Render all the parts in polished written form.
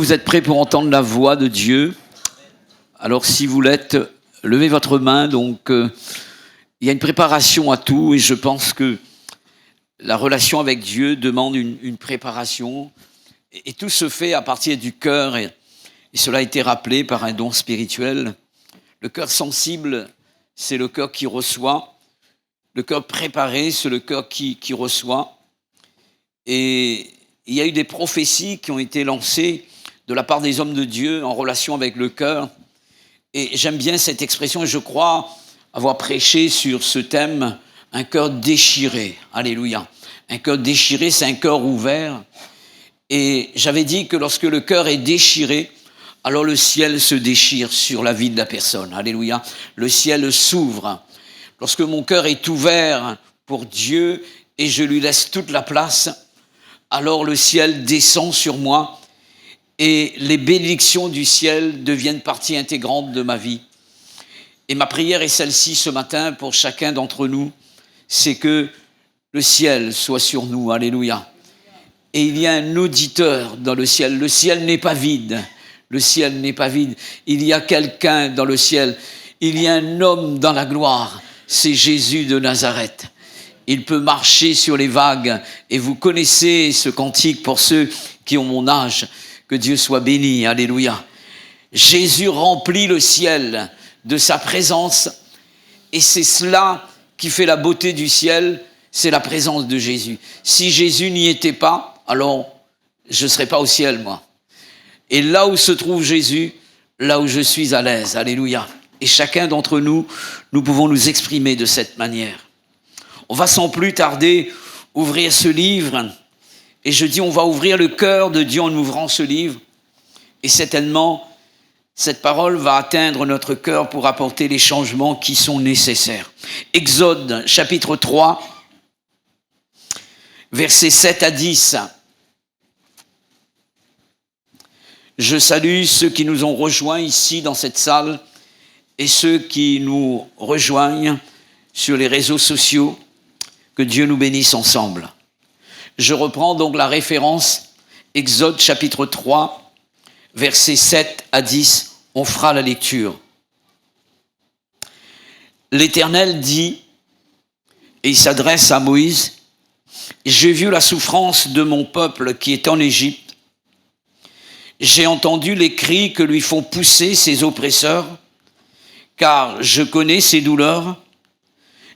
vous êtes prêts pour entendre la voix de Dieu? Alors si vous l'êtes, levez votre main. Donc il y a une préparation à tout et je pense que la relation avec Dieu demande une préparation et tout se fait à partir du cœur et cela a été rappelé par un don spirituel. Le cœur sensible, c'est le cœur qui reçoit. Le cœur préparé, c'est le cœur qui reçoit. Et il y a eu des prophéties qui ont été lancées de la part des hommes de Dieu en relation avec le cœur. Et j'aime bien cette expression et je crois avoir prêché sur ce thème, un cœur déchiré. Alléluia. Un cœur déchiré, c'est un cœur ouvert. Et j'avais dit que lorsque le cœur est déchiré, alors le ciel se déchire sur la vie de la personne. Alléluia. Le ciel s'ouvre. Lorsque mon cœur est ouvert pour Dieu et je lui laisse toute la place, alors le ciel descend sur moi et les bénédictions du ciel deviennent partie intégrante de ma vie. Et ma prière est celle-ci ce matin pour chacun d'entre nous, c'est que le ciel soit sur nous. Alléluia. Et il y a un auditeur dans le ciel. Le ciel n'est pas vide. Le ciel n'est pas vide. Il y a quelqu'un dans le ciel. Il y a un homme dans la gloire. C'est Jésus de Nazareth. Il peut marcher sur les vagues. Et vous connaissez ce cantique pour ceux qui ont mon âge. Que Dieu soit béni. Alléluia. Jésus remplit le ciel de sa présence. Et c'est cela qui fait la beauté du ciel. C'est la présence de Jésus. Si Jésus n'y était pas, alors je ne serais pas au ciel, moi. Et là où se trouve Jésus, là où je suis à l'aise. Alléluia. Et chacun d'entre nous, nous pouvons nous exprimer de cette manière. On va sans plus tarder ouvrir ce livre. Et je dis, on va ouvrir le cœur de Dieu en ouvrant ce livre. Et certainement, cette parole va atteindre notre cœur pour apporter les changements qui sont nécessaires. Exode, chapitre 3, versets 7 à 10. Je salue ceux qui nous ont rejoints ici dans cette salle et ceux qui nous rejoignent sur les réseaux sociaux. Que Dieu nous bénisse ensemble. Je reprends donc la référence Exode chapitre 3, versets 7 à 10. On fera la lecture. L'Éternel dit, et il s'adresse à Moïse, « J'ai vu la souffrance de mon peuple qui est en Égypte. J'ai entendu les cris que lui font pousser ses oppresseurs, car je connais ses douleurs.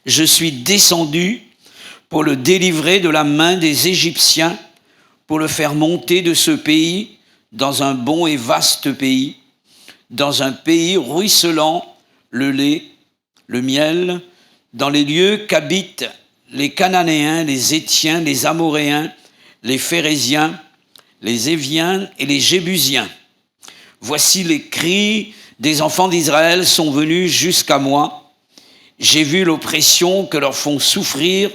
Je suis descendu pour le délivrer de la main des Égyptiens, pour le faire monter de ce pays dans un bon et vaste pays, dans un pays ruisselant le lait, le miel, dans les lieux qu'habitent les Cananéens, les Héthiens, les Amoréens, les Phéréziens, les Éviens et les Jébusiens. Voici les cris des enfants d'Israël sont venus jusqu'à moi. J'ai vu l'oppression que leur font souffrir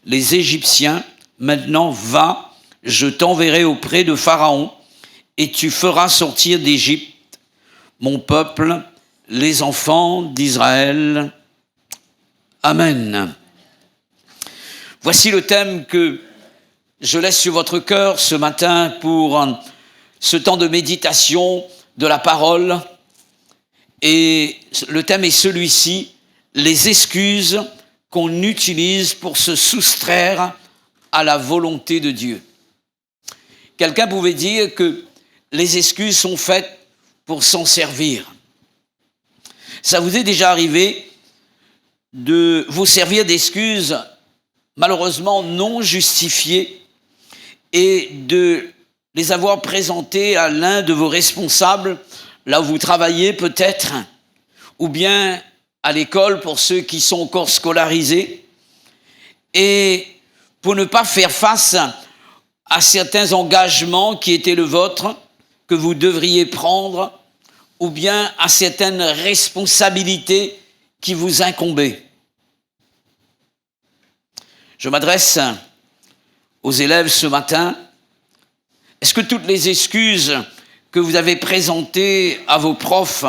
les Égyptiens. Maintenant, va, je t'enverrai auprès de Pharaon et tu feras sortir d'Égypte mon peuple, les enfants d'Israël. Amen. Voici le thème que je laisse sur votre cœur ce matin pour ce temps de méditation de la parole. Et le thème est celui-ci, les excuses qu'on utilise pour se soustraire à la volonté de Dieu. Quelqu'un pouvait dire que les excuses sont faites pour s'en servir. Ça vous est déjà arrivé de vous servir d'excuses malheureusement non justifiées et de les avoir présentées à l'un de vos responsables, là où vous travaillez peut-être, ou bien à l'école pour ceux qui sont encore scolarisés, et pour ne pas faire face à certains engagements qui étaient le vôtre, que vous devriez prendre, ou bien à certaines responsabilités qui vous incombaient. Je m'adresse aux élèves ce matin. Est-ce que toutes les excuses que vous avez présentées à vos profs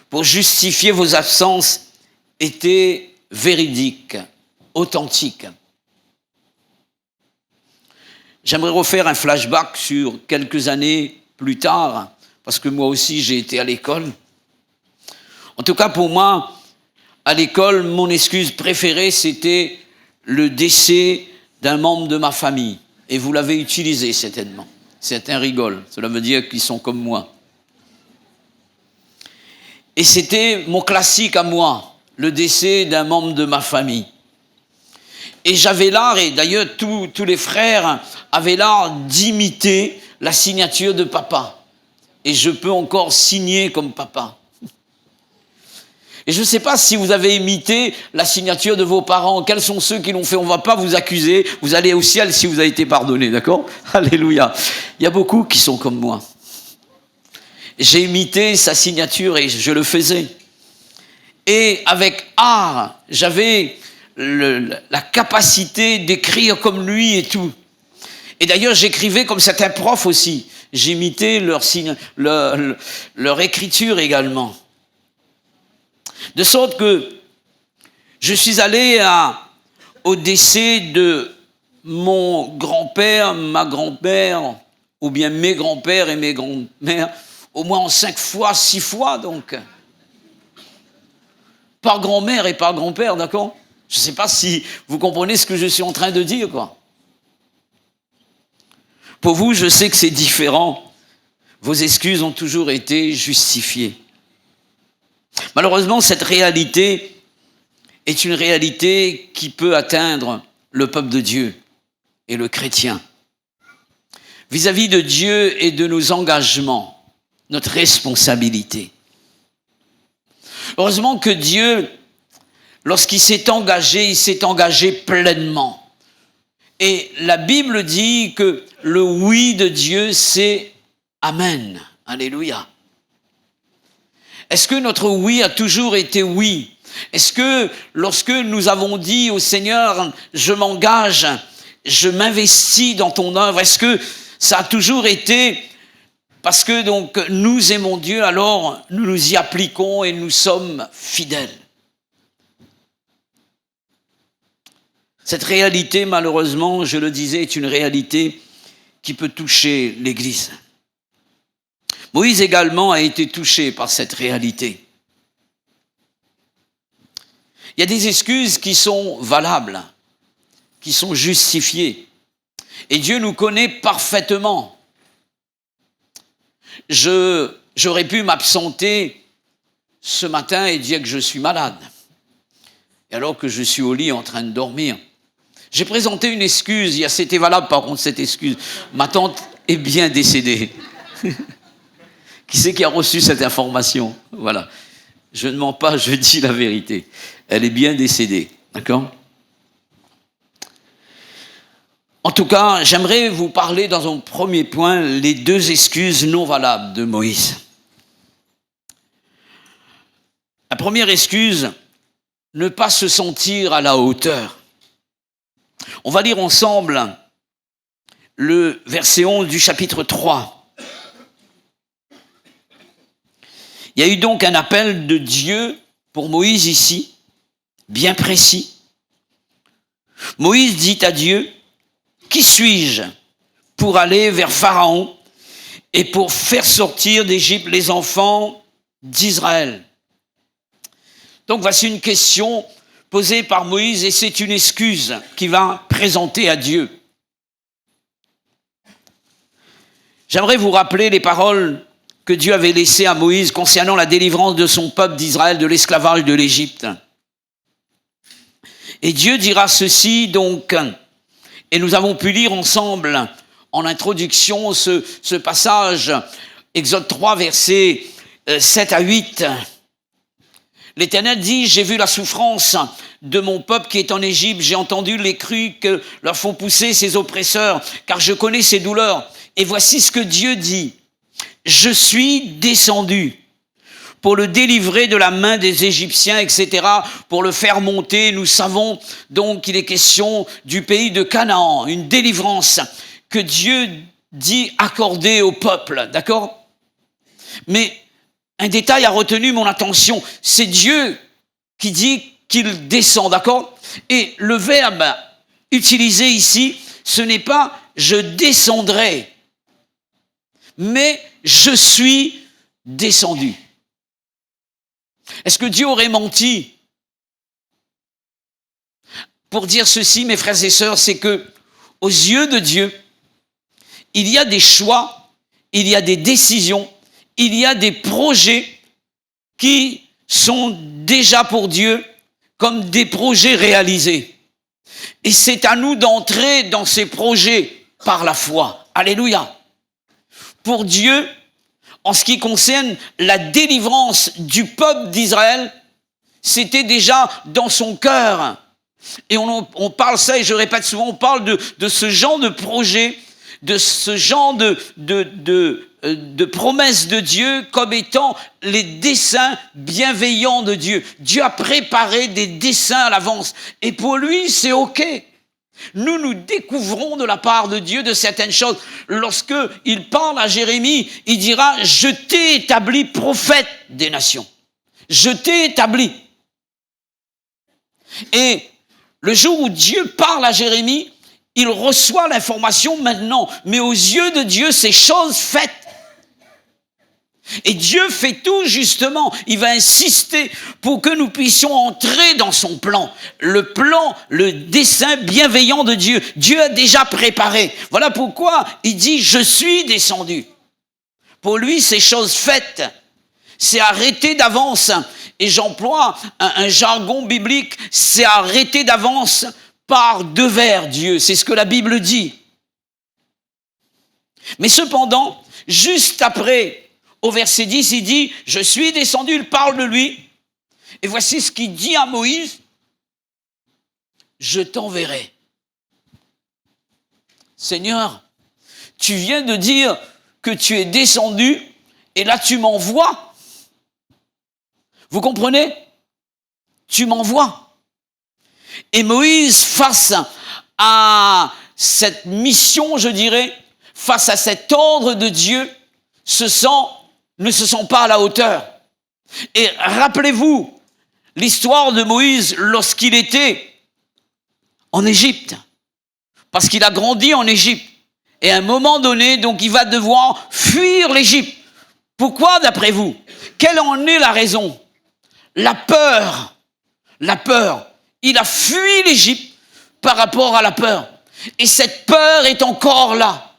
pour justifier vos absences étaient véridiques, authentiques? J'aimerais refaire un flashback sur quelques années plus tard, parce que moi aussi j'ai été à l'école. En tout cas pour moi, à l'école, mon excuse préférée, c'était le décès d'un membre de ma famille. Et vous l'avez utilisé certainement. Certains rigolent, cela veut dire qu'ils sont comme moi. Et c'était mon classique à moi, le décès d'un membre de ma famille. Et j'avais l'art, et d'ailleurs tous les frères avaient l'art d'imiter la signature de papa. Et je peux encore signer comme papa. Et je ne sais pas si vous avez imité la signature de vos parents. Quels sont ceux qui l'ont fait? On ne va pas vous accuser. Vous allez au ciel si vous avez été pardonné, d'accord? Alléluia. Il y a beaucoup qui sont comme moi. J'ai imité sa signature et je le faisais. Et avec art, j'avais la capacité d'écrire comme lui et tout. Et d'ailleurs, j'écrivais comme certains profs aussi. J'imitais leur écriture également. De sorte que je suis allé au décès de mon grand-père, ma grand-mère, ou bien mes grands-pères et mes grands-mères, au moins en 5 fois, 6 fois donc. Par grand-mère et par grand-père, d'accord? Je ne sais pas si vous comprenez ce que je suis en train de dire, quoi. Pour vous, je sais que c'est différent. Vos excuses ont toujours été justifiées. Malheureusement, cette réalité est une réalité qui peut atteindre le peuple de Dieu et le chrétien. Vis-à-vis de Dieu et de nos engagements, notre responsabilité. Heureusement que Dieu, lorsqu'il s'est engagé, il s'est engagé pleinement. Et la Bible dit que le oui de Dieu, c'est Amen. Alléluia. Est-ce que notre oui a toujours été oui? Est-ce que lorsque nous avons dit au Seigneur, je m'engage, je m'investis dans ton œuvre, est-ce que ça a toujours été parce que donc nous aimons Dieu, alors nous nous y appliquons et nous sommes fidèles? Cette réalité, malheureusement, je le disais, est une réalité qui peut toucher l'Église. Moïse également a été touché par cette réalité. Il y a des excuses qui sont valables, qui sont justifiées. Et Dieu nous connaît parfaitement. J'aurais pu m'absenter ce matin et dire que je suis malade. Et alors que je suis au lit en train de dormir. J'ai présenté une excuse, c'était valable par contre cette excuse. Ma tante est bien décédée. Qui c'est qui a reçu cette information? Voilà. Je ne mens pas, je dis la vérité. Elle est bien décédée. D'accord? En tout cas, j'aimerais vous parler dans un premier point les 2 excuses non valables de Moïse. La première excuse, ne pas se sentir à la hauteur. On va lire ensemble le verset 11 du chapitre 3. Il y a eu donc un appel de Dieu pour Moïse ici, bien précis. Moïse dit à Dieu, « Qui suis-je pour aller vers Pharaon et pour faire sortir d'Égypte les enfants d'Israël ?» Donc voici une question posée par Moïse et c'est une excuse qu'il va présenter à Dieu. J'aimerais vous rappeler les paroles que Dieu avait laissées à Moïse concernant la délivrance de son peuple d'Israël de l'esclavage de l'Égypte. Et Dieu dira ceci donc, et nous avons pu lire ensemble en introduction ce passage, Exode 3, versets 7 à 8. L'Éternel dit, j'ai vu la souffrance de mon peuple qui est en Égypte, j'ai entendu les cris que leur font pousser ses oppresseurs, car je connais ses douleurs. Et voici ce que Dieu dit. Je suis descendu pour le délivrer de la main des Égyptiens, etc., pour le faire monter. Nous savons donc qu'il est question du pays de Canaan, une délivrance que Dieu dit accorder au peuple, d'accord? Mais un détail a retenu mon attention, c'est Dieu qui dit qu'il descend, d'accord? Et le verbe utilisé ici, ce n'est pas « je descendrai », mais je suis descendu. Est-ce que Dieu aurait menti pour dire ceci, mes frères et sœurs? C'est que, aux yeux de Dieu, il y a des choix, il y a des décisions, il y a des projets qui sont déjà pour Dieu comme des projets réalisés. Et c'est à nous d'entrer dans ces projets par la foi. Alléluia. Pour Dieu, en ce qui concerne la délivrance du peuple d'Israël, c'était déjà dans son cœur. Et on parle ça, et je répète souvent, on parle de ce genre de projet, de ce genre de promesses de Dieu comme étant les desseins bienveillants de Dieu. Dieu a préparé des desseins à l'avance. Et pour lui, c'est OK. Nous découvrons de la part de Dieu de certaines choses. Lorsque il parle à Jérémie, il dira « Je t'ai établi prophète des nations. Je t'ai établi. » Et le jour où Dieu parle à Jérémie, il reçoit l'information maintenant. Mais aux yeux de Dieu, c'est chose faite. Et Dieu fait tout justement. Il va insister pour que nous puissions entrer dans son plan. Le dessein bienveillant de Dieu. Dieu a déjà préparé. Voilà pourquoi il dit « Je suis descendu ». Pour lui, c'est chose faite. C'est arrêté d'avance. Et j'emploie un jargon biblique, c'est arrêté d'avance par devers Dieu. C'est ce que la Bible dit. Mais cependant, juste après, au verset 10, il dit « Je suis descendu », il parle de lui. Et voici ce qu'il dit à Moïse « Je t'enverrai ». Seigneur, tu viens de dire que tu es descendu et là tu m'envoies. Vous comprenez? Tu m'envoies. Et Moïse, face à cette mission, je dirais, face à cet ordre de Dieu, ne se sent pas à la hauteur. Et rappelez-vous l'histoire de Moïse lorsqu'il était en Égypte. Parce qu'il a grandi en Égypte. Et à un moment donné, donc, il va devoir fuir l'Égypte. Pourquoi, d'après vous? Quelle en est la raison? La peur. La peur. Il a fui l'Égypte par rapport à la peur. Et cette peur est encore là.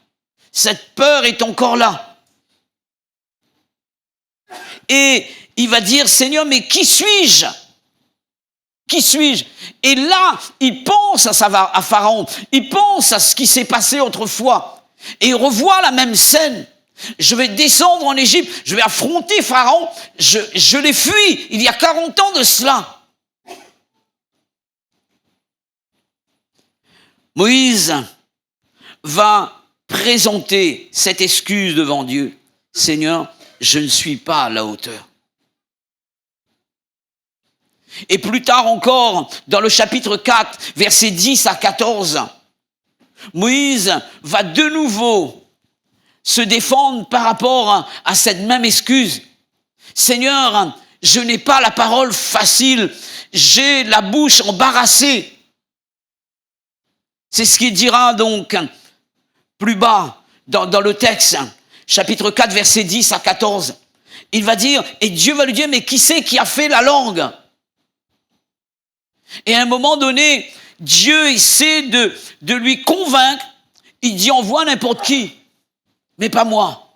Cette peur est encore là. Et il va dire, Seigneur, mais qui suis-je? Qui suis-je? Et là, il pense à Pharaon. Il pense à ce qui s'est passé autrefois. Et il revoit la même scène. Je vais descendre en Égypte, je vais affronter Pharaon, je l'ai fui il y a 40 ans de cela. Moïse va présenter cette excuse devant Dieu. Seigneur, je ne suis pas à la hauteur. Et plus tard encore, dans le chapitre 4, versets 10 à 14, Moïse va de nouveau se défendre par rapport à cette même excuse. Seigneur, je n'ai pas la parole facile, j'ai la bouche embarrassée. C'est ce qu'il dira donc plus bas dans le texte, chapitre 4, versets 10 à 14. Il va dire, et Dieu va lui dire, mais qui c'est qui a fait la langue? Et à un moment donné, Dieu essaie de lui convaincre, il dit, envoie n'importe qui. Mais pas moi.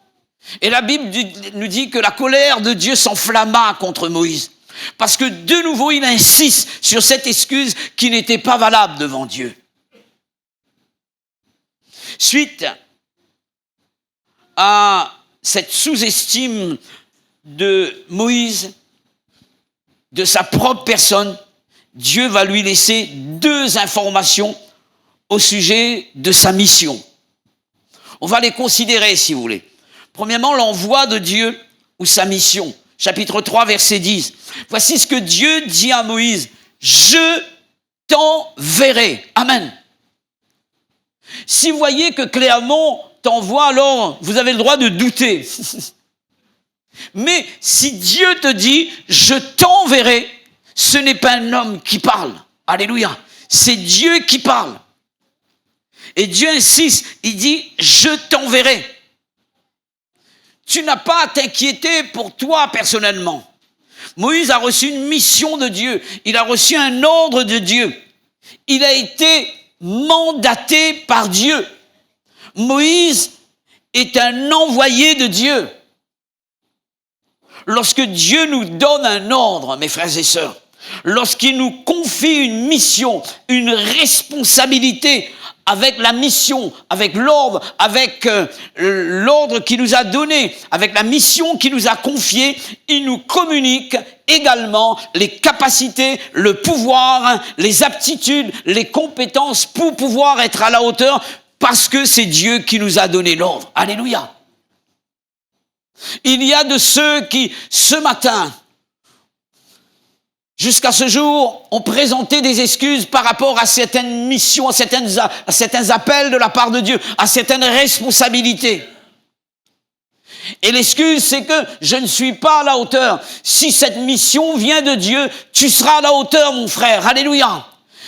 Et la Bible nous dit que la colère de Dieu s'enflamma contre Moïse. Parce que de nouveau, il insiste sur cette excuse qui n'était pas valable devant Dieu. Suite à cette sous-estime de Moïse, de sa propre personne, Dieu va lui laisser 2 informations au sujet de sa mission. On va les considérer, si vous voulez. Premièrement, l'envoi de Dieu ou sa mission. Chapitre 3, verset 10. Voici ce que Dieu dit à Moïse. Je t'enverrai. Amen. Si vous voyez que clairement t'envoie, alors vous avez le droit de douter. Mais si Dieu te dit, je t'enverrai, ce n'est pas un homme qui parle. Alléluia. C'est Dieu qui parle. Et Dieu insiste, il dit, je t'enverrai. Tu n'as pas à t'inquiéter pour toi personnellement. Moïse a reçu une mission de Dieu. Il a reçu un ordre de Dieu. Il a été mandaté par Dieu. Moïse est un envoyé de Dieu. Lorsque Dieu nous donne un ordre, mes frères et sœurs, lorsqu'il nous confie une mission, une responsabilité, avec la mission, avec l'ordre, avec l'ordre qu'il nous a donné, avec la mission qu'il nous a confiée, il nous communique également les capacités, le pouvoir, les aptitudes, les compétences pour pouvoir être à la hauteur, parce que c'est Dieu qui nous a donné l'ordre. Alléluia. Il y a de ceux qui, ce matin, jusqu'à ce jour, ont présenté des excuses par rapport à certaines missions, à certains appels de la part de Dieu, à certaines responsabilités. Et l'excuse, c'est que je ne suis pas à la hauteur. Si cette mission vient de Dieu, tu seras à la hauteur, mon frère. Alléluia.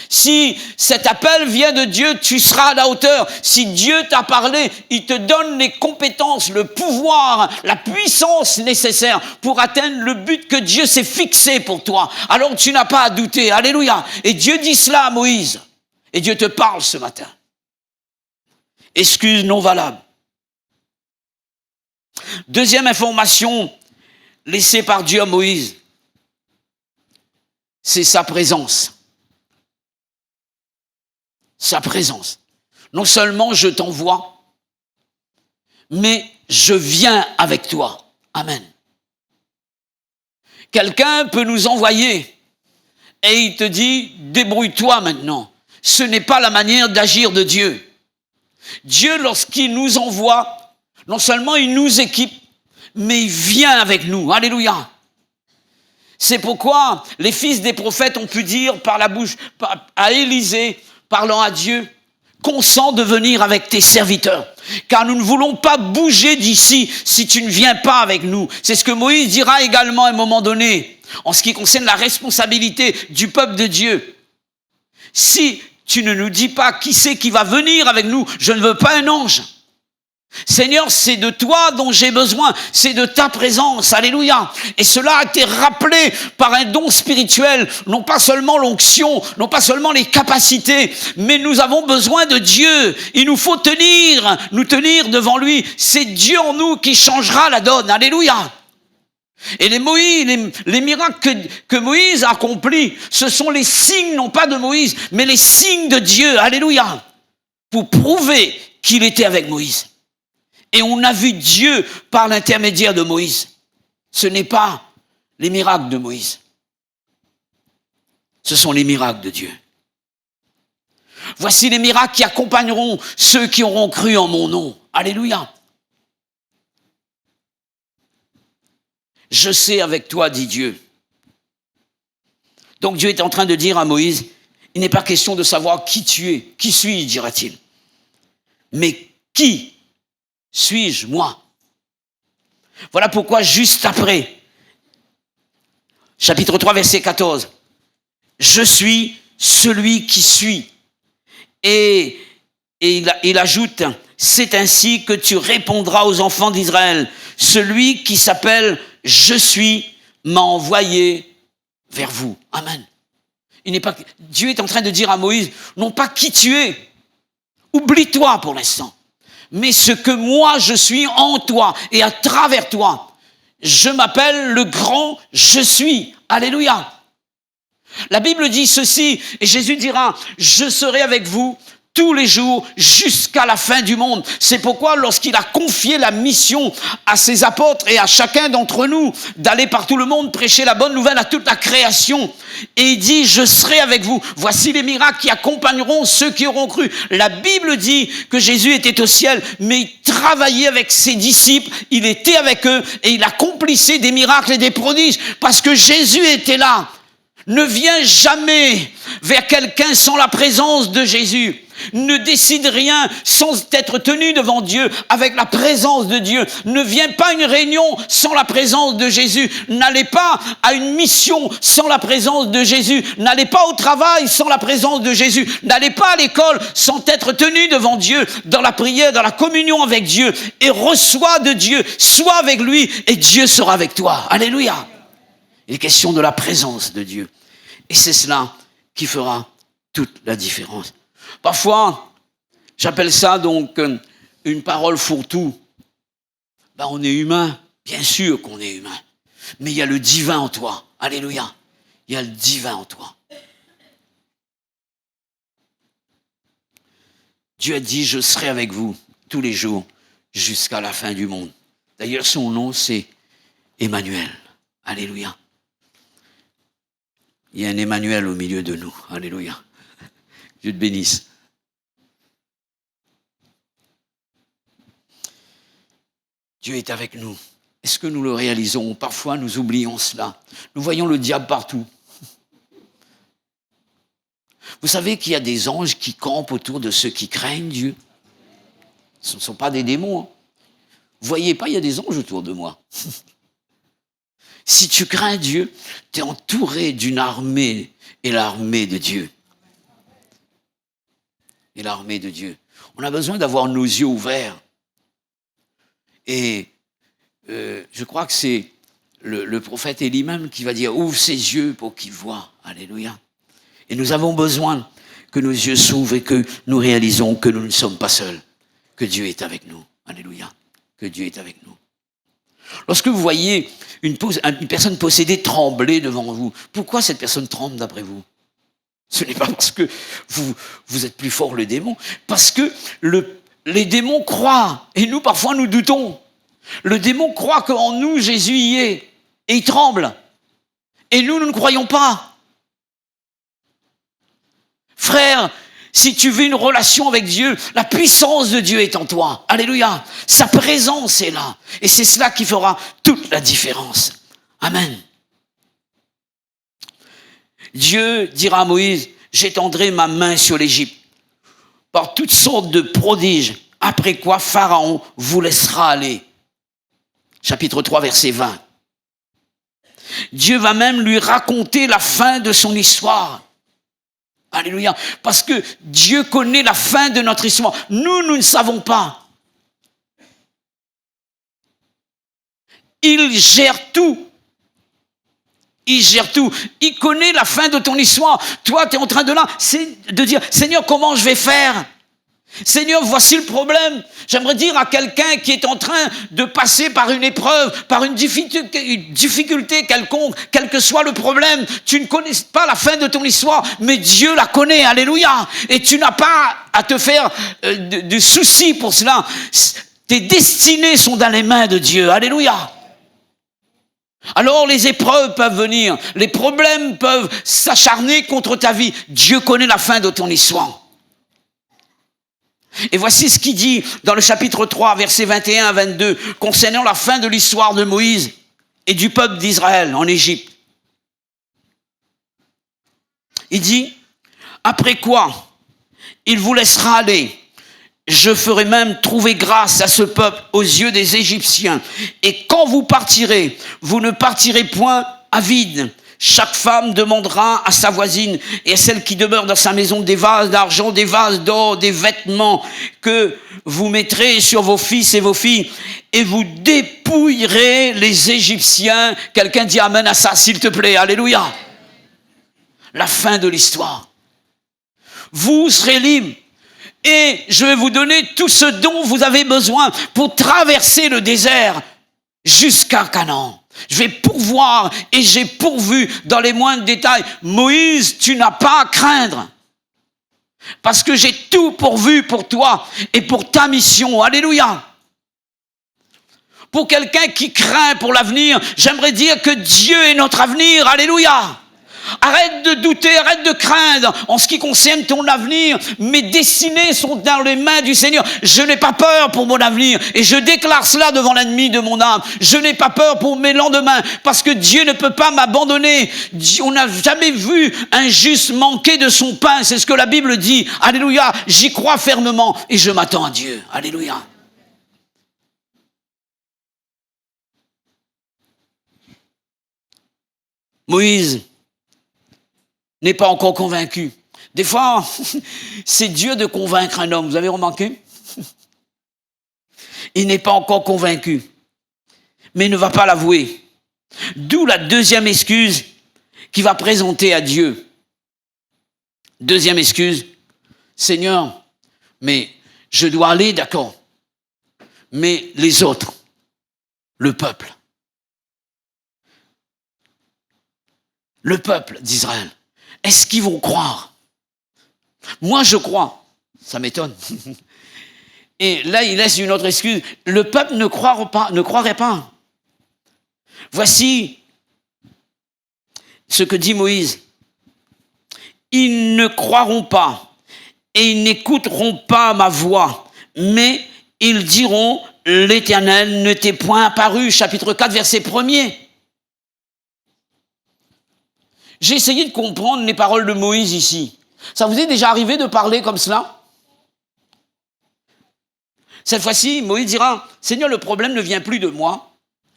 Si cet appel vient de Dieu, tu seras à la hauteur. Si Dieu t'a parlé, il te donne les compétences, le pouvoir, la puissance nécessaire pour atteindre le but que Dieu s'est fixé pour toi. Alors tu n'as pas à douter. Alléluia. Et Dieu dit cela à Moïse. Et Dieu te parle ce matin. Excuse non valable. Deuxième information laissée par Dieu à Moïse, c'est sa présence. Sa présence. Non seulement je t'envoie, mais je viens avec toi. Amen. Quelqu'un peut nous envoyer et il te dit, débrouille-toi maintenant. Ce n'est pas la manière d'agir de Dieu. Dieu, lorsqu'il nous envoie, non seulement il nous équipe, mais il vient avec nous. Alléluia. C'est pourquoi les fils des prophètes ont pu dire par la bouche à Élisée, parlant à Dieu, consens de venir avec tes serviteurs, car nous ne voulons pas bouger d'ici si tu ne viens pas avec nous. C'est ce que Moïse dira également à un moment donné, en ce qui concerne la responsabilité du peuple de Dieu. Si tu ne nous dis pas qui c'est qui va venir avec nous, je ne veux pas un ange. Seigneur, c'est de toi dont j'ai besoin, c'est de ta présence, alléluia. Et cela a été rappelé par un don spirituel, non pas seulement l'onction, non pas seulement les capacités, mais nous avons besoin de Dieu. Il nous faut nous tenir devant lui. C'est Dieu en nous qui changera la donne, alléluia. Et les miracles que Moïse a accomplis, ce sont les signes, non pas de Moïse, mais les signes de Dieu, alléluia, pour prouver qu'il était avec Moïse. Et on a vu Dieu par l'intermédiaire de Moïse. Ce n'est pas les miracles de Moïse. Ce sont les miracles de Dieu. Voici les miracles qui accompagneront ceux qui auront cru en mon nom. Alléluia. Je sais avec toi, dit Dieu. Donc Dieu est en train de dire à Moïse, il n'est pas question de savoir qui tu es. Qui suis-je, dira-t-il. Mais qui suis-je, moi? Voilà pourquoi, juste après, chapitre 3, verset 14, je suis celui qui suis. Et il ajoute, c'est ainsi que tu répondras aux enfants d'Israël. Celui qui s'appelle je suis m'a envoyé vers vous. Amen. Dieu est en train de dire à Moïse, non pas qui tu es, oublie-toi pour l'instant. Mais ce que moi je suis en toi et à travers toi, je m'appelle le grand je suis. Alléluia. La Bible dit ceci, et Jésus dira, je serai avec vous tous les jours jusqu'à la fin du monde. C'est pourquoi lorsqu'il a confié la mission à ses apôtres et à chacun d'entre nous d'aller par tout le monde prêcher la bonne nouvelle à toute la création, et il dit je serai avec vous. Voici les miracles qui accompagneront ceux qui auront cru. La Bible dit que Jésus était au ciel, mais il travaillait avec ses disciples, il était avec eux et il accomplissait des miracles et des prodiges parce que Jésus était là. Ne viens jamais vers quelqu'un sans la présence de Jésus. Ne décide rien sans être tenu devant Dieu, avec la présence de Dieu. Ne viens pas à une réunion sans la présence de Jésus. N'allez pas à une mission sans la présence de Jésus. N'allez pas au travail sans la présence de Jésus. N'allez pas à l'école sans être tenu devant Dieu, dans la prière, dans la communion avec Dieu. Et reçois de Dieu, sois avec lui et Dieu sera avec toi. Alléluia. Il est question de la présence de Dieu. Et c'est cela qui fera toute la différence. Parfois, j'appelle ça donc une parole fourre-tout. Ben, on est humain, bien sûr qu'on est humain. Mais il y a le divin en toi. Alléluia. Il y a le divin en toi. Dieu a dit, je serai avec vous tous les jours jusqu'à la fin du monde. D'ailleurs, son nom, c'est Emmanuel. Alléluia. Il y a un Emmanuel au milieu de nous. Alléluia. Dieu te bénisse. Dieu est avec nous. Est-ce que nous le réalisons? Parfois, nous oublions cela. Nous voyons le diable partout. Vous savez qu'il y a des anges qui campent autour de ceux qui craignent Dieu. Ce ne sont pas des démons. Hein. Vous voyez pas, il y a des anges autour de moi. Si tu crains Dieu, tu es entouré d'une armée, et l'armée de Dieu. Et l'armée de Dieu. On a besoin d'avoir nos yeux ouverts. Et je crois que c'est le prophète Élie même qui va dire « Ouvre ses yeux pour qu'il voie. » Alléluia. Et nous avons besoin que nos yeux s'ouvrent et que nous réalisons que nous ne sommes pas seuls, que Dieu est avec nous. Alléluia. Que Dieu est avec nous. Lorsque vous voyez une personne possédée trembler devant vous, pourquoi cette personne tremble d'après vous? Ce n'est pas parce que vous êtes plus fort que le démon, parce que les démons croient, et nous parfois nous doutons. Le démon croit qu'en nous Jésus y est, et il tremble. Et nous ne croyons pas. Frère, si tu veux une relation avec Dieu, la puissance de Dieu est en toi. Alléluia. Sa présence est là. Et c'est cela qui fera toute la différence. Amen. Dieu dira à Moïse, j'étendrai ma main sur l'Égypte par toutes sortes de prodiges, après quoi Pharaon vous laissera aller. Chapitre 3, verset 20. Dieu va même lui raconter la fin de son histoire. Alléluia. Parce que Dieu connaît la fin de notre histoire. Nous ne savons pas. Il gère tout. Il gère tout. Il connaît la fin de ton histoire. Toi, tu es en train de dire, Seigneur, comment je vais faire? Seigneur, voici le problème. J'aimerais dire à quelqu'un qui est en train de passer par une épreuve, par une difficulté quelconque, quel que soit le problème, tu ne connais pas la fin de ton histoire, mais Dieu la connaît, alléluia. Et tu n'as pas à te faire de soucis pour cela. Tes destinées sont dans les mains de Dieu, alléluia. Alors les épreuves peuvent venir, les problèmes peuvent s'acharner contre ta vie. Dieu connaît la fin de ton histoire. Et voici ce qu'il dit dans le chapitre 3, versets 21 à 22, concernant la fin de l'histoire de Moïse et du peuple d'Israël en Égypte. Il dit, après quoi, il vous laissera aller. Je ferai même trouver grâce à ce peuple aux yeux des Égyptiens. Et quand vous partirez, vous ne partirez point à vide. Chaque femme demandera à sa voisine et à celle qui demeure dans sa maison des vases d'argent, des vases d'or, des vêtements que vous mettrez sur vos fils et vos filles et vous dépouillerez les Égyptiens. Quelqu'un dit amen à ça, s'il te plaît. Alléluia. La fin de l'histoire. Vous serez libres et je vais vous donner tout ce dont vous avez besoin pour traverser le désert jusqu'à Canaan. Je vais pourvoir et j'ai pourvu dans les moindres détails. Moïse, tu n'as pas à craindre. Parce que j'ai tout pourvu pour toi et pour ta mission. Alléluia. Pour quelqu'un qui craint pour l'avenir, j'aimerais dire que Dieu est notre avenir. Alléluia. Arrête de douter, arrête de craindre en ce qui concerne ton avenir. Mes destinées sont dans les mains du Seigneur. Je n'ai pas peur pour mon avenir et je déclare cela devant l'ennemi de mon âme. Je n'ai pas peur pour mes lendemains parce que Dieu ne peut pas m'abandonner. On n'a jamais vu un juste manquer de son pain. C'est ce que la Bible dit. Alléluia. J'y crois fermement et je m'attends à Dieu. Alléluia. Moïse n'est pas encore convaincu. Des fois, c'est Dieu de convaincre un homme. Vous avez remarqué? Il n'est pas encore convaincu, mais il ne va pas l'avouer. D'où la deuxième excuse qu'il va présenter à Dieu. Deuxième excuse, Seigneur, mais je dois aller, d'accord, mais les autres, le peuple d'Israël, est-ce qu'ils vont croire? Moi, je crois. Ça m'étonne. Et là, il laisse une autre excuse. Le peuple ne croirait pas. Voici ce que dit Moïse. Ils ne croiront pas et ils n'écouteront pas ma voix, mais ils diront, l'Éternel ne t'est point apparu. Chapitre 4, verset 1er. J'ai essayé de comprendre les paroles de Moïse ici. Ça vous est déjà arrivé de parler comme cela? Cette fois-ci, Moïse dira, Seigneur, le problème ne vient plus de moi.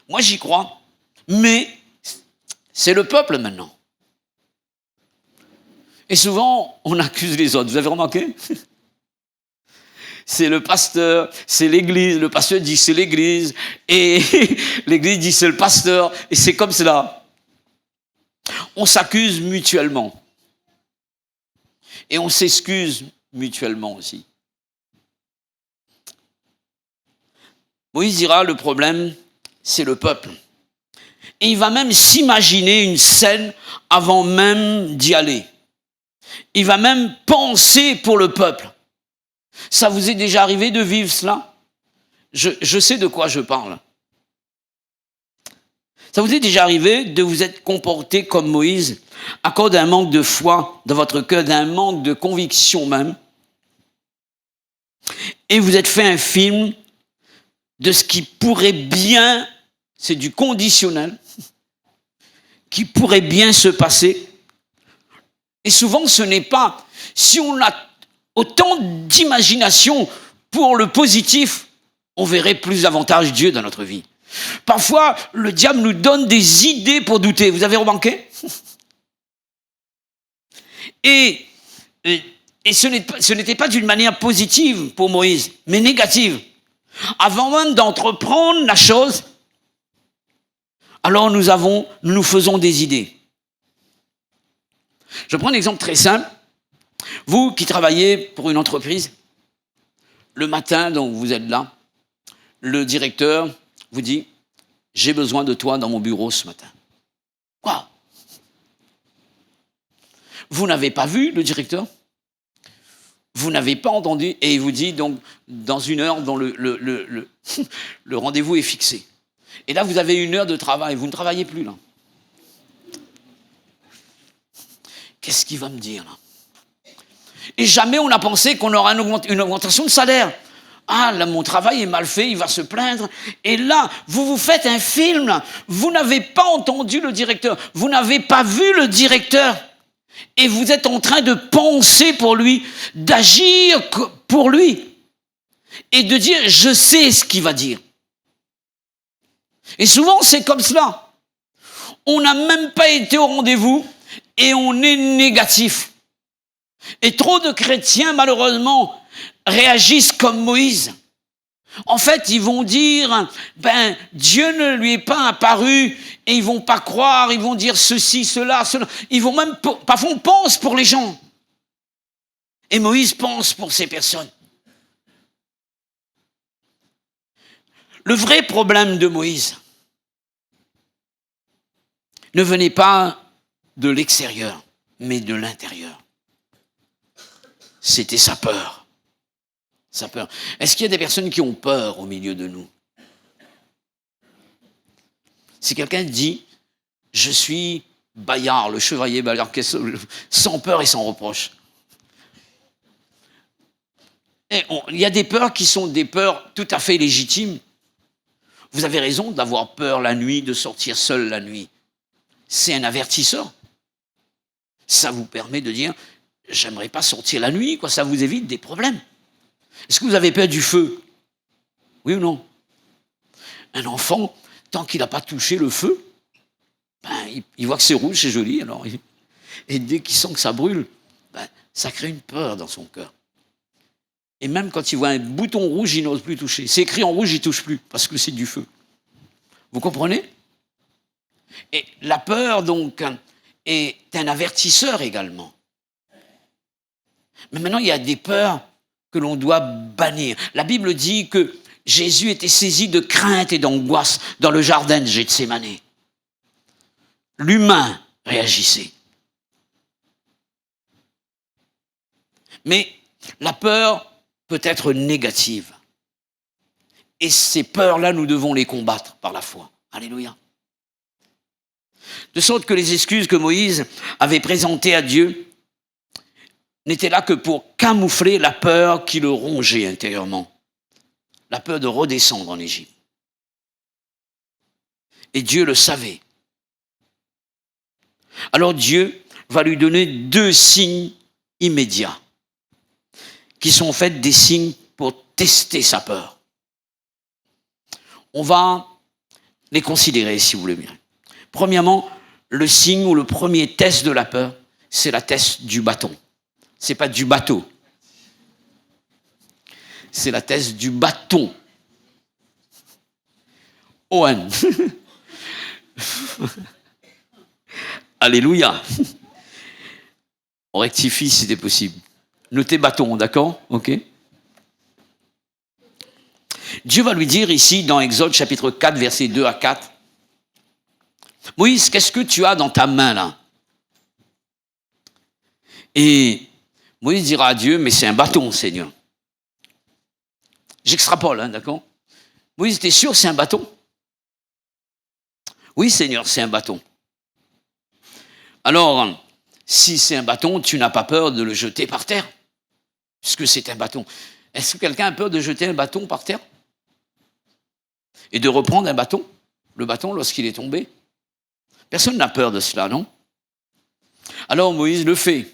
Moi, j'y crois. Mais c'est le peuple maintenant. Et souvent, on accuse les autres. Vous avez remarqué? C'est le pasteur, c'est l'église. Le pasteur dit c'est l'église. Et l'église dit c'est le pasteur. Et c'est comme cela. On s'accuse mutuellement. Et on s'excuse mutuellement aussi. Moïse dira, le problème, c'est le peuple. Et il va même s'imaginer une scène avant même d'y aller. Il va même penser pour le peuple. Ça vous est déjà arrivé de vivre cela? Je sais de quoi je parle. Ça vous est déjà arrivé de vous être comporté comme Moïse à cause d'un manque de foi dans votre cœur, d'un manque de conviction même, et vous êtes fait un film de ce qui pourrait bien, c'est du conditionnel, qui pourrait bien se passer. Et souvent, ce n'est pas, si on a autant d'imagination pour le positif, on verrait plus davantage Dieu dans notre vie. Parfois, le diable nous donne des idées pour douter. Vous avez remarqué? Et ce n'était pas d'une manière positive pour Moïse, mais négative. Avant même d'entreprendre la chose, alors nous nous faisons des idées. Je prends un exemple très simple. Vous qui travaillez pour une entreprise, le matin, donc vous êtes là, le directeur vous dit « J'ai besoin de toi dans mon bureau ce matin. » Quoi? Vous n'avez pas vu le directeur? Vous n'avez pas entendu? Et il vous dit donc dans une heure dont le rendez-vous est fixé. Et là, vous avez une heure de travail. Vous ne travaillez plus là. Qu'est-ce qu'il va me dire là? Et jamais on a pensé qu'on aura une augmentation de salaire. Ah, là, mon travail est mal fait, il va se plaindre. Et là, vous vous faites un film, là. Vous n'avez pas entendu le directeur, vous n'avez pas vu le directeur. Et vous êtes en train de penser pour lui, d'agir pour lui. Et de dire, je sais ce qu'il va dire. Et souvent, c'est comme cela. On n'a même pas été au rendez-vous et on est négatif. Et trop de chrétiens, malheureusement, réagissent comme Moïse. En fait, ils vont dire, Dieu ne lui est pas apparu et ils vont pas croire, ils vont dire ceci, cela, cela. Ils vont même, parfois on pense pour les gens. Et Moïse pense pour ces personnes. Le vrai problème de Moïse ne venait pas de l'extérieur, mais de l'intérieur. C'était sa peur. Sa peur. Est-ce qu'il y a des personnes qui ont peur au milieu de nous? Si quelqu'un dit, je suis Bayard, le chevalier Bayard, sans peur et sans reproche. Il y a des peurs qui sont des peurs tout à fait légitimes. Vous avez raison d'avoir peur la nuit, de sortir seul la nuit. C'est un avertisseur. Ça vous permet de dire, j'aimerais pas sortir la nuit, quoi. Ça vous évite des problèmes. Est-ce que vous avez peur du feu? Oui ou non? Un enfant, tant qu'il n'a pas touché le feu, il voit que c'est rouge, c'est joli, alors et dès qu'il sent que ça brûle, ça crée une peur dans son cœur. Et même quand il voit un bouton rouge, il n'ose plus toucher. C'est écrit en rouge, il ne touche plus, parce que c'est du feu. Vous comprenez? Et la peur, donc, est un avertisseur également. Mais maintenant, il y a des peurs que l'on doit bannir. La Bible dit que Jésus était saisi de crainte et d'angoisse dans le jardin de Gethsémani. L'humain réagissait. Mais la peur peut être négative. Et ces peurs-là, nous devons les combattre par la foi. Alléluia. De sorte que les excuses que Moïse avait présentées à Dieu n'étaient là que pour camoufler la peur qui le rongeait intérieurement. La peur de redescendre en Égypte. Et Dieu le savait. Alors Dieu va lui donner 2 signes immédiats, qui sont en fait des signes pour tester sa peur. On va les considérer, si vous voulez bien. Premièrement, le signe ou le premier test de la peur, c'est la test du bâton. C'est pas du bateau. C'est la test du bâton. Owen. Alléluia. On rectifie si c'était possible. Notez bâton, d'accord? Ok. Dieu va lui dire ici, dans Exode chapitre 4, versets 2 à 4, « Moïse, qu'est-ce que tu as dans ta main là ?» Et Moïse dira à Dieu, « Mais c'est un bâton, Seigneur. » J'extrapole, hein, d'accord? Moïse, t'es sûr c'est un bâton? Oui, Seigneur, c'est un bâton. Alors, si c'est un bâton, tu n'as pas peur de le jeter par terre, puisque c'est un bâton. Est-ce que quelqu'un a peur de jeter un bâton par terre? Et de reprendre un bâton, le bâton lorsqu'il est tombé? Personne n'a peur de cela, non? Alors Moïse le fait.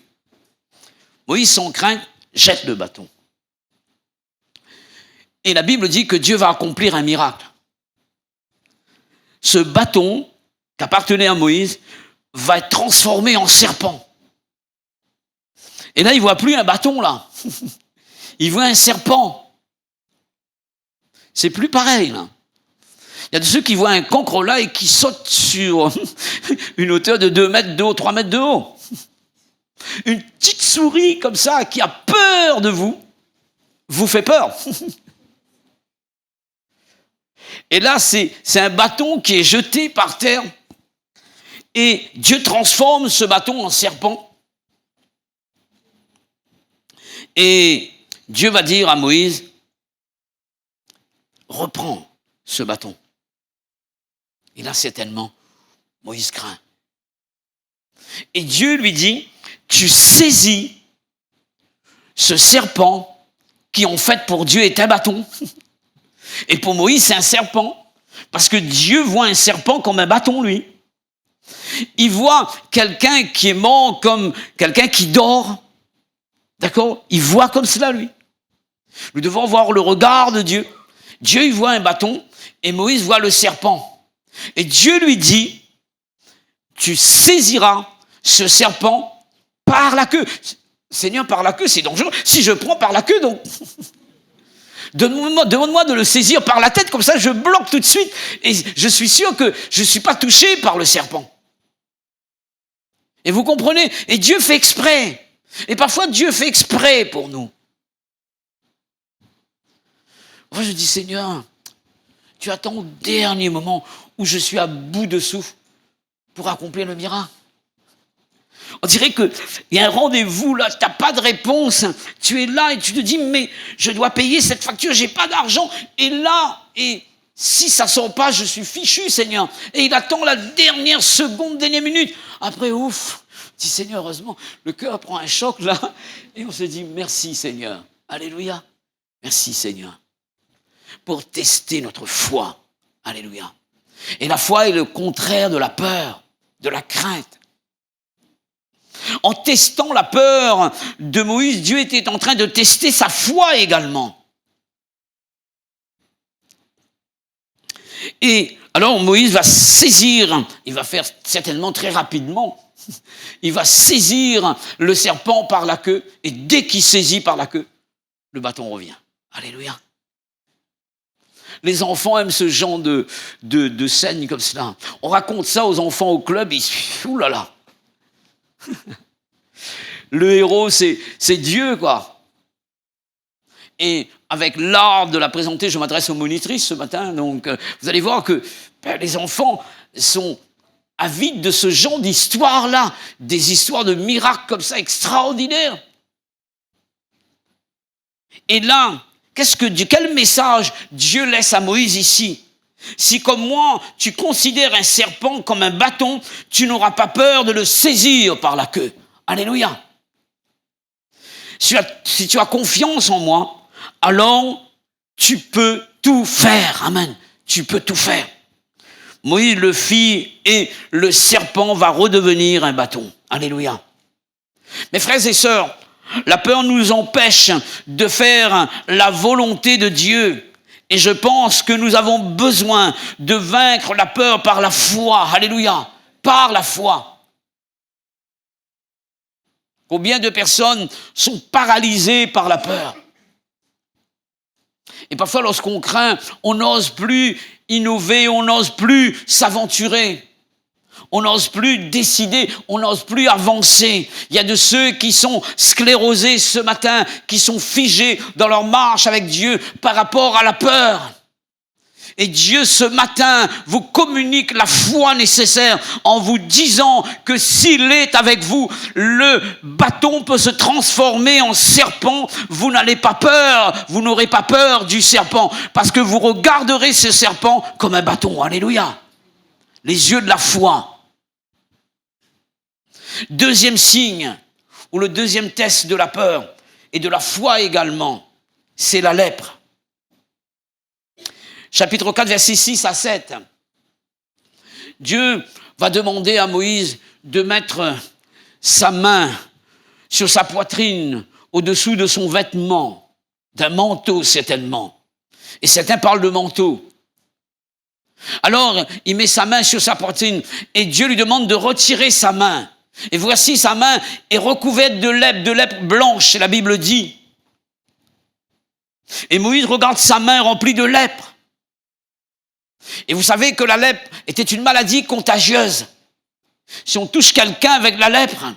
Moïse, sans crainte, jette le bâton. Et la Bible dit que Dieu va accomplir un miracle. Ce bâton qui appartenait à Moïse va être transformé en serpent. Et là, il ne voit plus un bâton, là. Il voit un serpent. C'est plus pareil, là. Il y a de ceux qui voient un cancre là et qui sautent sur une hauteur de 2 mètres de haut, 3 mètres de haut. Une petite souris comme ça qui a peur de vous fait peur. Et là, c'est un bâton qui est jeté par terre et Dieu transforme ce bâton en serpent. Et Dieu va dire à Moïse, reprends ce bâton. Et là, certainement, Moïse craint. Et Dieu lui dit, tu saisis ce serpent qui en fait pour Dieu est un bâton. Et pour Moïse, c'est un serpent. Parce que Dieu voit un serpent comme un bâton, lui. Il voit quelqu'un qui est mort comme quelqu'un qui dort. D'accord? Il voit comme cela, lui. Nous devons voir le regard de Dieu. Dieu, il voit un bâton et Moïse voit le serpent. Et Dieu lui dit, tu saisiras ce serpent par la queue. Seigneur, par la queue, c'est dangereux. Si je prends par la queue, donc... Demande-moi de le saisir par la tête, comme ça je bloque tout de suite et je suis sûr que je ne suis pas touché par le serpent. Et vous comprenez? Et Dieu fait exprès. Et parfois Dieu fait exprès pour nous. Moi je dis, Seigneur, tu attends au dernier moment où je suis à bout de souffle pour accomplir le miracle. On dirait qu'il y a un rendez-vous là, tu n'as pas de réponse, tu es là et tu te dis, mais je dois payer cette facture, je n'ai pas d'argent. Et là, et si ça ne sort pas, je suis fichu, Seigneur. Et il attend la dernière seconde, dernière minute. Après, ouf, dit Seigneur, heureusement, le cœur prend un choc là, et on se dit merci Seigneur. Alléluia. Merci Seigneur. Pour tester notre foi. Alléluia. Et la foi est le contraire de la peur, de la crainte. En testant la peur de Moïse, Dieu était en train de tester sa foi également. Et alors Moïse va saisir, il va faire certainement très rapidement, il va saisir le serpent par la queue, et dès qu'il saisit par la queue, le bâton revient. Alléluia. Les enfants aiment ce genre de scène comme cela. On raconte ça aux enfants au club, ils se ouh là là. Le héros, c'est Dieu, quoi. Et avec l'art de la présenter, je m'adresse aux monitrices ce matin, donc vous allez voir que les enfants sont avides de ce genre d'histoire-là, des histoires de miracles comme ça extraordinaires. Et là, quel message Dieu laisse à Moïse ici? Si comme moi, tu considères un serpent comme un bâton, tu n'auras pas peur de le saisir par la queue. Alléluia. Si tu as confiance en moi, alors tu peux tout faire. Amen. Tu peux tout faire. Moïse le fit et le serpent va redevenir un bâton. Alléluia. Mes frères et sœurs, la peur nous empêche de faire la volonté de Dieu. Et je pense que nous avons besoin de vaincre la peur par la foi. Alléluia. Par la foi. Combien de personnes sont paralysées par la peur? Et parfois, lorsqu'on craint, on n'ose plus innover, on n'ose plus s'aventurer. On n'ose plus décider, on n'ose plus avancer. Il y a de ceux qui sont sclérosés ce matin, qui sont figés dans leur marche avec Dieu par rapport à la peur. Et Dieu, ce matin, vous communique la foi nécessaire en vous disant que s'il est avec vous, le bâton peut se transformer en serpent. Vous n'allez pas peur, vous n'aurez pas peur du serpent, parce que vous regarderez ce serpent comme un bâton. Alléluia. Les yeux de la foi. Deuxième signe, ou le deuxième test de la peur, et de la foi également, c'est la lèpre. Chapitre 4, versets 6 à 7. Dieu va demander à Moïse de mettre sa main sur sa poitrine, au-dessous de son vêtement, d'un manteau certainement. Et certains parlent de manteau. Alors, il met sa main sur sa poitrine et Dieu lui demande de retirer sa main. Et voici, sa main est recouverte de lèpre blanche, la Bible dit. Et Moïse regarde sa main remplie de lèpre. Et vous savez que la lèpre était une maladie contagieuse. Si on touche quelqu'un avec la lèpre,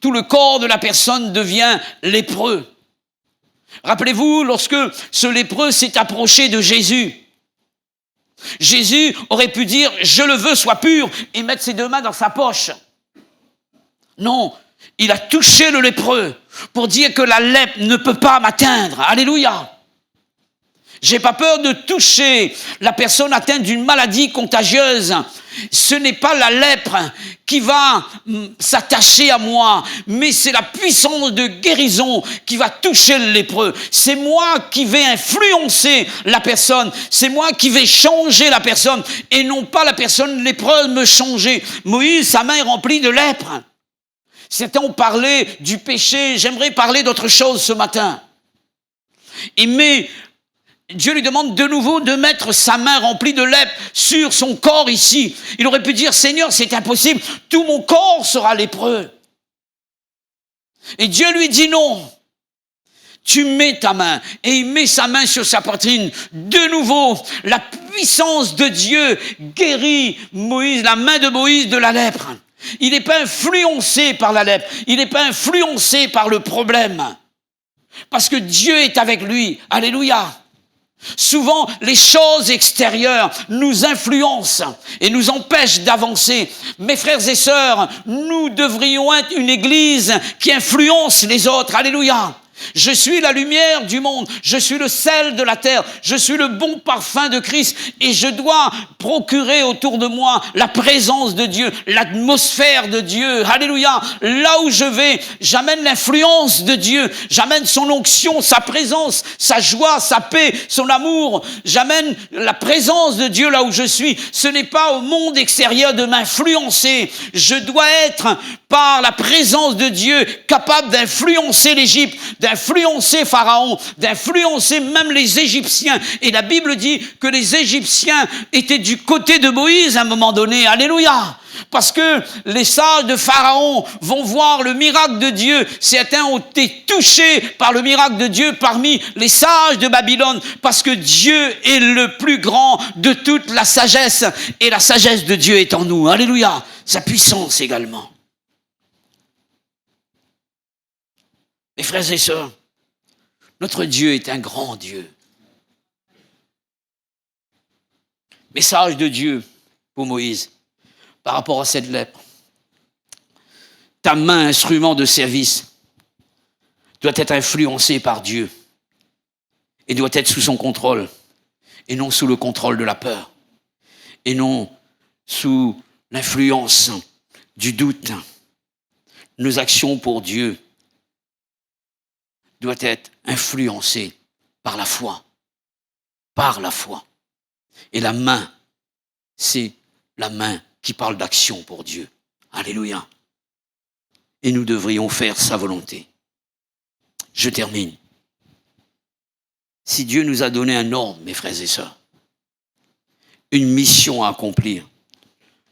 tout le corps de la personne devient lépreux. Rappelez-vous, lorsque ce lépreux s'est approché de Jésus, Jésus aurait pu dire « Je le veux, sois pur » et mettre ses deux mains dans sa poche. Non, il a touché le lépreux pour dire que la lèpre ne peut pas m'atteindre. Alléluia. J'ai pas peur de toucher la personne atteinte d'une maladie contagieuse. Ce n'est pas la lèpre qui va s'attacher à moi, mais c'est la puissance de guérison qui va toucher le lépreux. C'est moi qui vais influencer la personne. C'est moi qui vais changer la personne et non pas la personne lépreuse me changer. Moïse, sa main est remplie de lèpre. Certains ont parlé du péché. J'aimerais parler d'autre chose ce matin. Mais Dieu lui demande de nouveau de mettre sa main remplie de lèpre sur son corps ici. Il aurait pu dire, Seigneur, c'est impossible, tout mon corps sera lépreux. Et Dieu lui dit non. Tu mets ta main. Et il met sa main sur sa poitrine. De nouveau, la puissance de Dieu guérit Moïse, la main de Moïse de la lèpre. Il n'est pas influencé par la lèpre. Il n'est pas influencé par le problème. Parce que Dieu est avec lui. Alléluia. Souvent, les choses extérieures nous influencent et nous empêchent d'avancer. Mes frères et sœurs, nous devrions être une église qui influence les autres. Alléluia. Je suis la lumière du monde, je suis le sel de la terre, je suis le bon parfum de Christ et je dois procurer autour de moi la présence de Dieu, l'atmosphère de Dieu. Alléluia. Là où je vais, j'amène l'influence de Dieu, j'amène son onction, sa présence, sa joie, sa paix, son amour. J'amène la présence de Dieu là où je suis. Ce n'est pas au monde extérieur de m'influencer. Je dois être par la présence de Dieu capable d'influencer l'Égypte, d'influencer Pharaon, d'influencer même les Égyptiens. Et la Bible dit que les Égyptiens étaient du côté de Moïse à un moment donné. Alléluia! Parce que les sages de Pharaon vont voir le miracle de Dieu. Certains ont été touchés par le miracle de Dieu parmi les sages de Babylone. Parce que Dieu est le plus grand de toute la sagesse. Et la sagesse de Dieu est en nous. Alléluia! Sa puissance également. Mes frères et sœurs, notre Dieu est un grand Dieu. Message de Dieu pour Moïse par rapport à cette lèpre. Ta main, instrument de service, doit être influencée par Dieu et doit être sous son contrôle et non sous le contrôle de la peur et non sous l'influence du doute. Nos actions pour Dieu doit être influencé par la foi. Par la foi. Et la main, c'est la main qui parle d'action pour Dieu. Alléluia. Et nous devrions faire sa volonté. Je termine. Si Dieu nous a donné un ordre, mes frères et sœurs, une mission à accomplir,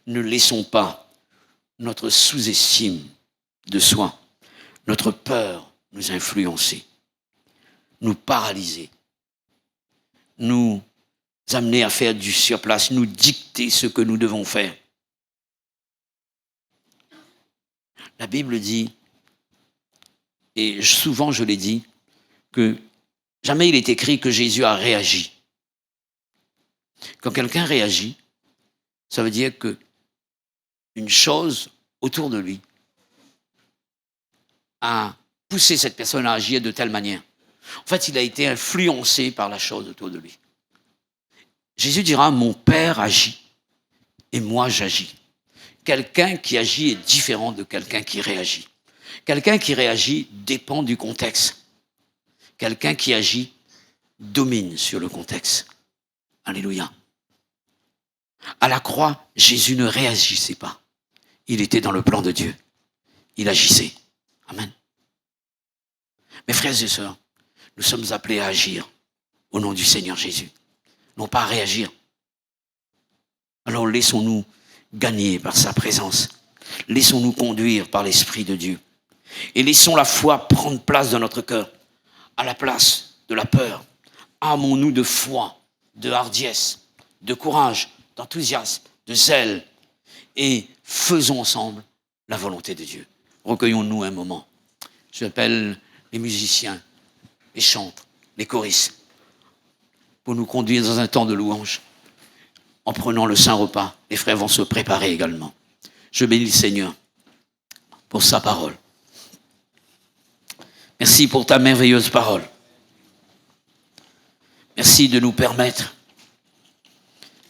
ne laissons pas notre sous-estime de soi, notre peur, nous influencer, nous paralyser, nous amener à faire du surplace, nous dicter ce que nous devons faire. La Bible dit, et souvent je l'ai dit, que jamais il est écrit que Jésus a réagi. Quand quelqu'un réagit, ça veut dire que une chose autour de lui a poussé cette personne à agir de telle manière. En fait, il a été influencé par la chose autour de lui. Jésus dira, mon Père agit et moi j'agis. Quelqu'un qui agit est différent de quelqu'un qui réagit. Quelqu'un qui réagit dépend du contexte. Quelqu'un qui agit domine sur le contexte. Alléluia. À la croix, Jésus ne réagissait pas. Il était dans le plan de Dieu. Il agissait. Amen. Mes frères et sœurs, nous sommes appelés à agir au nom du Seigneur Jésus, non pas à réagir. Alors laissons-nous gagner par sa présence. Laissons-nous conduire par l'Esprit de Dieu. Et laissons la foi prendre place dans notre cœur, à la place de la peur. Armons-nous de foi, de hardiesse, de courage, d'enthousiasme, de zèle. Et faisons ensemble la volonté de Dieu. Recueillons-nous un moment. J'appelle les musiciens, les chantres, les choristes, pour nous conduire dans un temps de louange. En prenant le saint repas, les frères vont se préparer également. Je bénis le Seigneur pour sa parole. Merci pour ta merveilleuse parole. Merci de nous permettre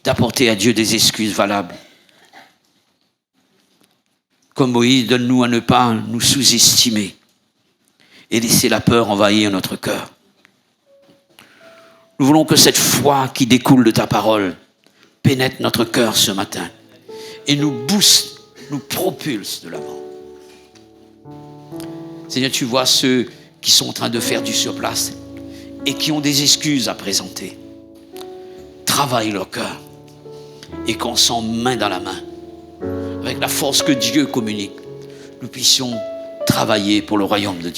d'apporter à Dieu des excuses valables. Comme Moïse, donne-nous à ne pas nous sous-estimer et laisser la peur envahir notre cœur. Nous voulons que cette foi qui découle de ta parole pénètre notre cœur ce matin et nous booste, nous propulse de l'avant. Seigneur, tu vois ceux qui sont en train de faire du surplace et qui ont des excuses à présenter. Travaille leur cœur et qu'ensemble, main dans la main, avec la force que Dieu communique, nous puissions travailler pour le royaume de Dieu.